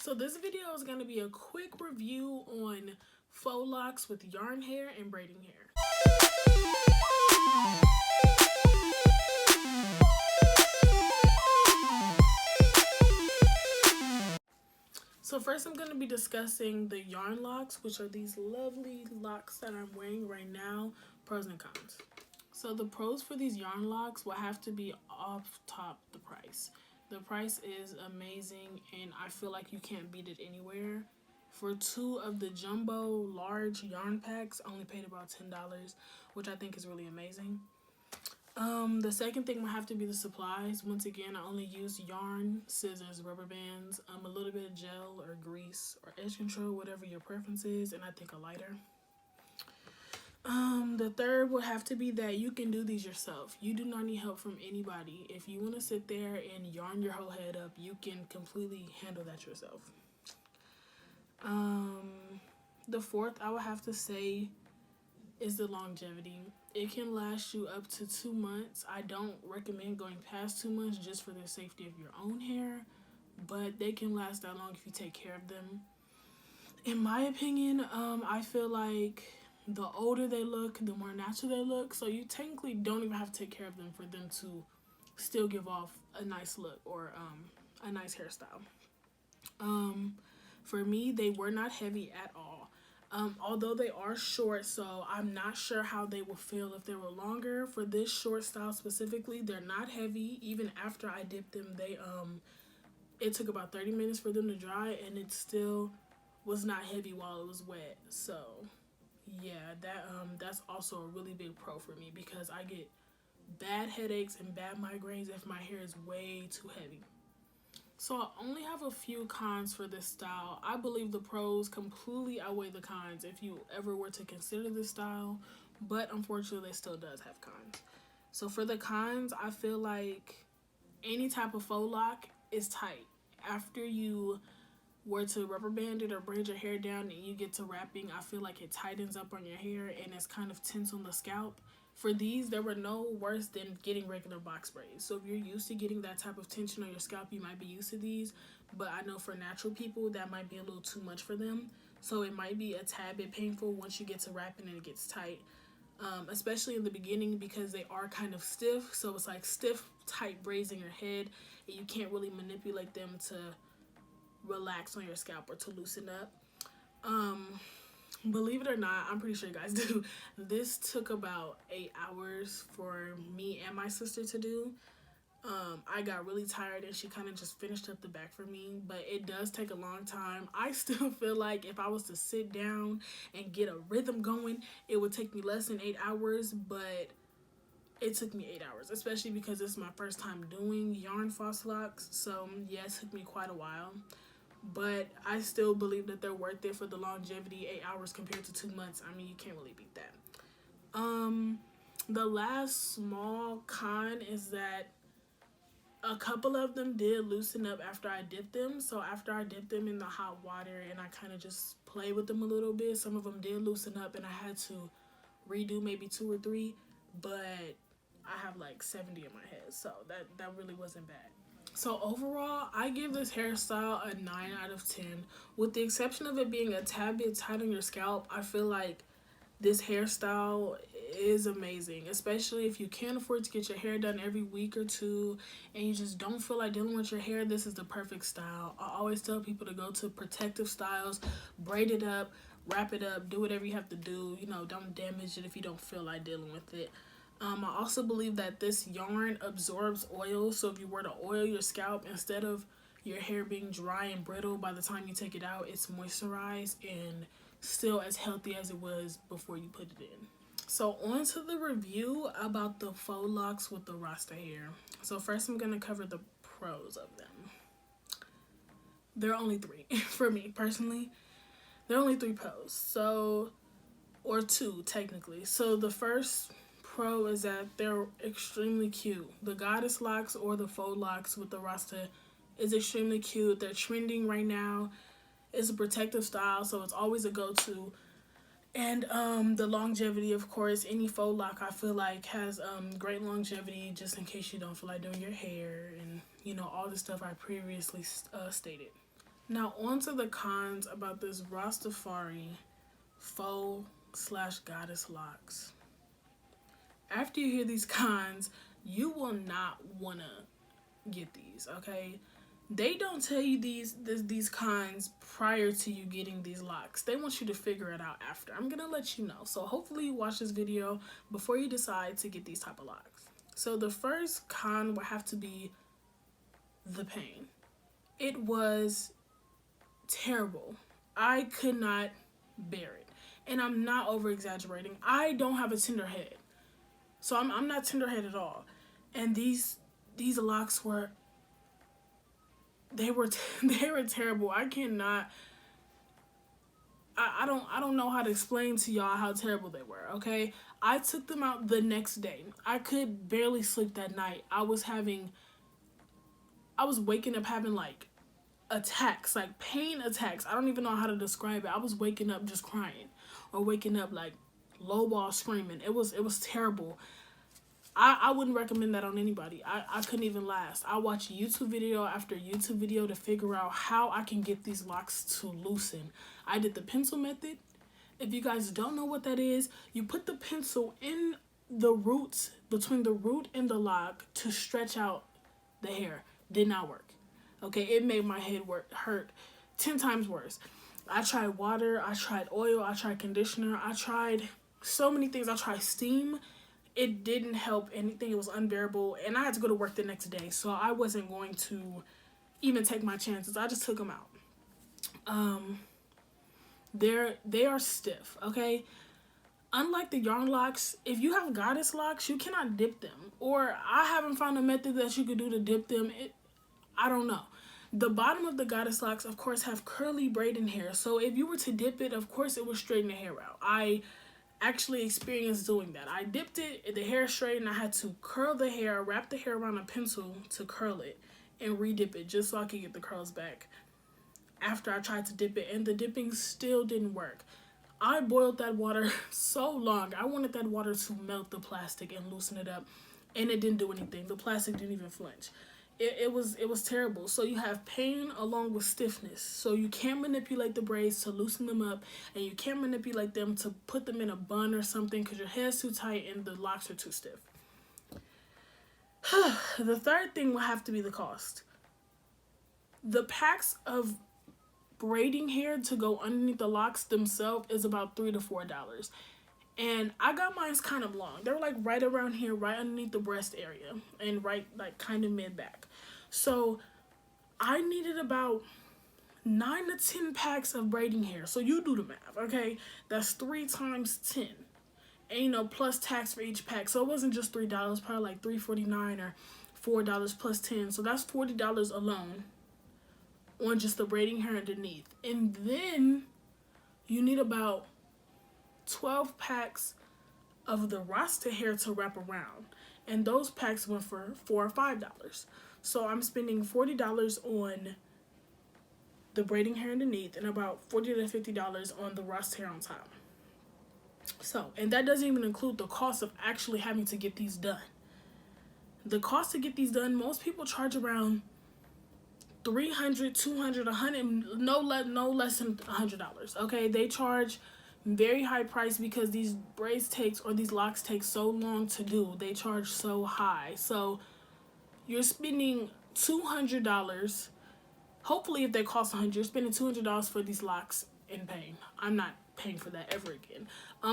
So this video is going to be a quick review on faux locks with yarn hair and braiding hair. So first I'm going to be discussing the yarn locks, which are these lovely locks that I'm wearing right now, pros and cons. So the pros for these yarn locks will have to be off top the price. The price is amazing and I feel like you can't beat it anywhere. For 2 of the jumbo large yarn packs, I only paid about $10, which I think is really amazing. The second thing will have to be the supplies. Once again, I only use yarn, scissors, rubber bands, a little bit of gel or grease or edge control, whatever your preference is, and I think a lighter. The third would have to be that you can do these yourself. You do not need help from anybody. If you want to sit there and yarn your whole head up, you can completely handle that yourself. The fourth I would have to say is the longevity. It can last you up to 2 months. I don't recommend going past 2 months just for the safety of your own hair, but they can last that long if you take care of them. In my opinion, I feel like the older they look, the more natural they look. So you technically don't even have to take care of them for them to still give off a nice look or a nice hairstyle. For me, they were not heavy at all. Although they are short, so I'm not sure how they will feel if they were longer. For this short style specifically, they're not heavy. Even after I dipped them, it took about 30 minutes for them to dry, and it still was not heavy while it was wet. So yeah, that's also a really big pro for me because I get bad headaches and bad migraines if my hair is way too heavy. So I only have a few cons for this style. I believe the pros completely outweigh the cons if you ever were to consider this style, but unfortunately it still does have cons. So for the cons, I feel like any type of faux lock is tight. After you were to rubber band it or braid your hair down and you get to wrapping, I feel like it tightens up on your hair and it's kind of tense on the scalp. For these, there were no worse than getting regular box braids. So if you're used to getting that type of tension on your scalp, you might be used to these. But I know for natural people, that might be a little too much for them. So it might be a tad bit painful once you get to wrapping and it gets tight. Especially in the beginning because they are kind of stiff. So it's like stiff, tight braids in your head. And you can't really manipulate them to relax on your scalp or to loosen up. Believe it or not, I'm pretty sure you guys do. This took about 8 hours for me and my sister to do. I got really tired and she kind of just finished up the back for me, but it does take a long time. I still feel like if I was to sit down and get a rhythm going, it would take me less than 8 hours, but it took me 8 hours, especially because this is my first time doing yarn faux locks. So yeah, it took me quite a while. But I still believe that they're worth it for the longevity. 8 hours compared to 2 months. I mean, you can't really beat that. The last small con is that a couple of them did loosen up after I dipped them. So after I dipped them in the hot water and I kind of just play with them a little bit, some of them did loosen up and I had to redo maybe 2 or 3. But I have like 70 in my head, so that really wasn't bad. So overall, I give this hairstyle a 9 out of 10. With the exception of it being a tad bit tight on your scalp, I feel like this hairstyle is amazing. Especially if you can't afford to get your hair done every week or 2 and you just don't feel like dealing with your hair, this is the perfect style. I always tell people to go to protective styles, braid it up, wrap it up, do whatever you have to do. You know, don't damage it if you don't feel like dealing with it. I also believe that this yarn absorbs oil, so if you were to oil your scalp, instead of your hair being dry and brittle by the time you take it out, it's moisturized and still as healthy as it was before you put it in. So on to the review about the faux locks with the Rasta hair. So first I'm going to cover the pros of them. There are only 3 for me personally. There are only 3 pros, so, or 2 technically. So the first pro is that they're extremely cute. The goddess locks or the faux locks with the Rasta is extremely cute. They're trending right now. It's a protective style, so it's always a go-to. And the longevity, of course, any faux lock I feel like has great longevity just in case you don't feel like doing your hair and, you know, all the stuff I previously stated. Now on to the cons about this Rastafari faux/goddess locks. After you hear these cons, you will not want to get these, okay? They don't tell you these cons prior to you getting these locks. They want you to figure it out after. I'm gonna let you know. So hopefully you watch this video before you decide to get these type of locks. So the first con will have to be the pain. It was terrible. I could not bear it. And I'm not over exaggerating. I don't have a tender head. So I'm not tender head at all. And these locks were they were terrible. I cannot I don't know how to explain to y'all how terrible they were, okay? I took them out the next day. I could barely sleep that night. I was waking up having like attacks, like pain attacks. I don't even know how to describe it. I was waking up just crying or waking up like lowball screaming. It was terrible. I wouldn't recommend that on anybody. I couldn't even last. I watched YouTube video after YouTube video to figure out how I can get these locks to loosen. I did the pencil method. If you guys don't know what that is, you put the pencil in the roots, between the root and the lock to stretch out the hair. Did not work. Okay, it made my head hurt 10 times worse. I tried water, I tried oil, I tried conditioner, I tried so many things. I tried steam. It didn't help anything. It was unbearable, and I had to go to work the next day, so I wasn't going to even take my chances. I just took them out. They are stiff, okay? Unlike the yarn locks, if you have goddess locks, you cannot dip them, or I haven't found a method that you could do to dip them. I don't know. The bottom of the goddess locks, of course, have curly braiding hair, so if you were to dip it, of course, it would straighten the hair out. I actually experienced doing that. I dipped it, the hair straightened. I had to curl the hair, wrap the hair around a pencil to curl it, and re-dip it just so I could get the curls back after I tried to dip it, and the dipping still didn't work. I boiled that water so long. I wanted that water to melt the plastic and loosen it up, and it didn't do anything. The plastic didn't even flinch. It was terrible. So you have pain along with stiffness. So you can't manipulate the braids to loosen them up, and you can't manipulate them to put them in a bun or something because your hair's too tight and the locks are too stiff. The third thing will have to be the cost. The packs of braiding hair to go underneath the locks themselves is about $3 to $4. And I got mine kind of long. They're like right around here, right underneath the breast area, and right like kind of mid back. So I needed about 9 to 10 packs of braiding hair. So you do the math, okay? That's 3 times 10. And you know, plus tax for each pack. So it wasn't just $3, probably like $3.49 or $4 plus 10. So that's $40 alone on just the braiding hair underneath. And then you need about 12 packs of the Rasta hair to wrap around, and those packs went for $4 or $5. So I'm spending $40 on the braiding hair underneath and about $40 to $50 on the Rasta hair on top. So, and that doesn't even include the cost of actually having to get these done. The cost to get these done, most people charge around $300, $200, $100, no less than $100. Okay, they charge very high price because these braids takes, or these locks take so long to do. They charge so high. So you're spending $200. Hopefully if they cost $100, you're spending $200 for these locks in pain. I'm not paying for that ever again.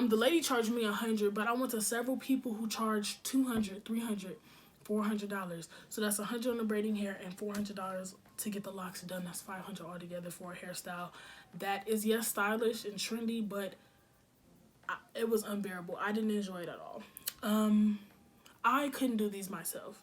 The lady charged me $100, but I went to several people who charged $200, $300, $400. So that's $100 on the braiding hair and $400 to get the locks done. That's $500 altogether for a hairstyle that is, yes, stylish and trendy, but it was unbearable. I didn't enjoy it at all. I couldn't do these myself.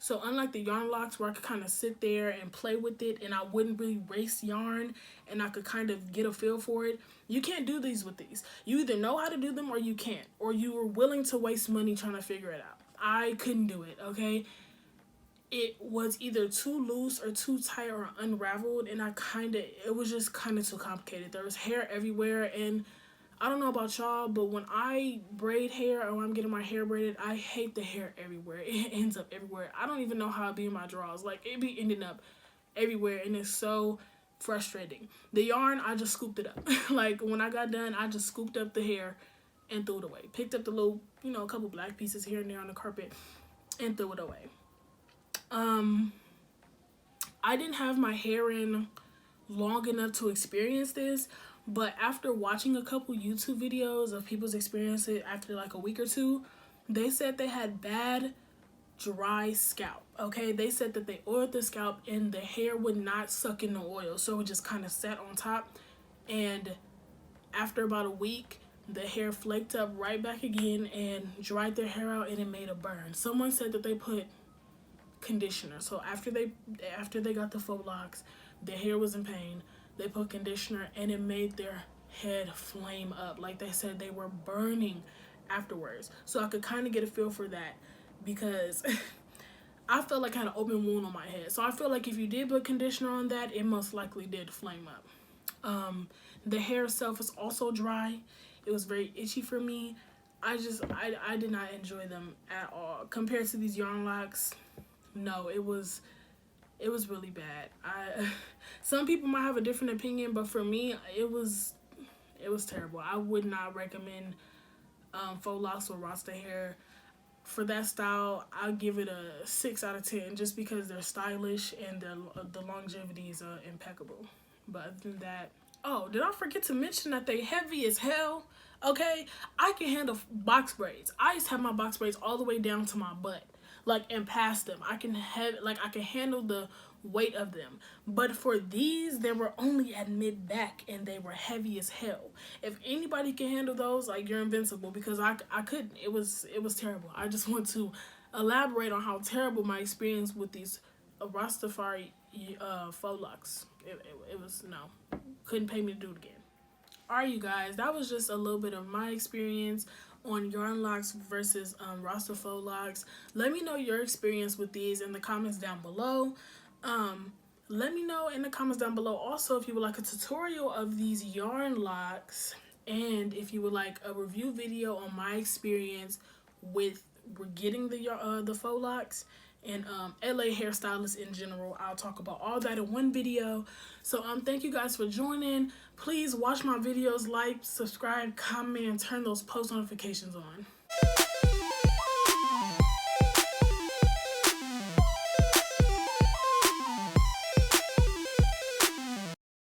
So unlike the yarn locks where I could kind of sit there and play with it and I wouldn't really waste yarn and I could kind of get a feel for it, you can't do these with these. You either know how to do them or you can't, or you are willing to waste money trying to figure it out. I couldn't do it, okay? It was either too loose or too tight or unraveled, and it was just kind of too complicated. There was hair everywhere, and I don't know about y'all, but when I braid hair or when I'm getting my hair braided, I hate the hair everywhere. It ends up everywhere. I don't even know how it be in my drawers. Like, it be ending up everywhere, and it's so frustrating. The yarn, I just scooped it up. Like when I got done, I just scooped up the hair and threw it away. Picked up the little, you know, a couple black pieces here and there on the carpet and threw it away. I didn't have my hair in long enough to experience this, but after watching a couple YouTube videos of people's experience it after like a week or two, they said they had bad dry scalp. Okay, they said that they oiled the scalp and the hair would not suck in the oil, so it just kind of sat on top, and after about a week the hair flaked up right back again and dried their hair out, and it made a burn. Someone said that they put conditioner, so after they got the faux locks, their hair was in pain, they put conditioner and it made their head flame up. Like they said, they were burning afterwards. So I could kind of get a feel for that, because I felt like I had an open wound on my head. So I feel like if you did put conditioner on that, it most likely did flame up. The hair itself is also dry. It was very itchy for me. I did not enjoy them at all. Compared to these yarn locks, no, it was really bad. Some people might have a different opinion, but for me, it was terrible. I would not recommend faux locks or Rasta hair. For that style, I'll give it a 6 out of 10, just because they're stylish and the longevity is impeccable. But other than that, oh, did I forget to mention that they heavy as hell? Okay, I can handle box braids. I used to have my box braids all the way down to my butt, like, and past them. I can handle the weight of them. But for these, they were only at mid back and they were heavy as hell. If anybody can handle those, like, you're invincible, because I couldn't. It was terrible. I just want to elaborate on how terrible my experience with these Rastafari faux locks. It was, no, couldn't pay me to do it again. Alright, you guys, that was just a little bit of my experience on yarn locks versus Rasta faux locks. Let me know your experience with these in the comments down below. Let me know in the comments down below also if you would like a tutorial of these yarn locks, and if you would like a review video on my experience with getting the faux locks, and LA hairstylists in general. I'll talk about all that in one video. So thank you guys for joining. Please watch my videos, like, subscribe, comment, and turn those post notifications on.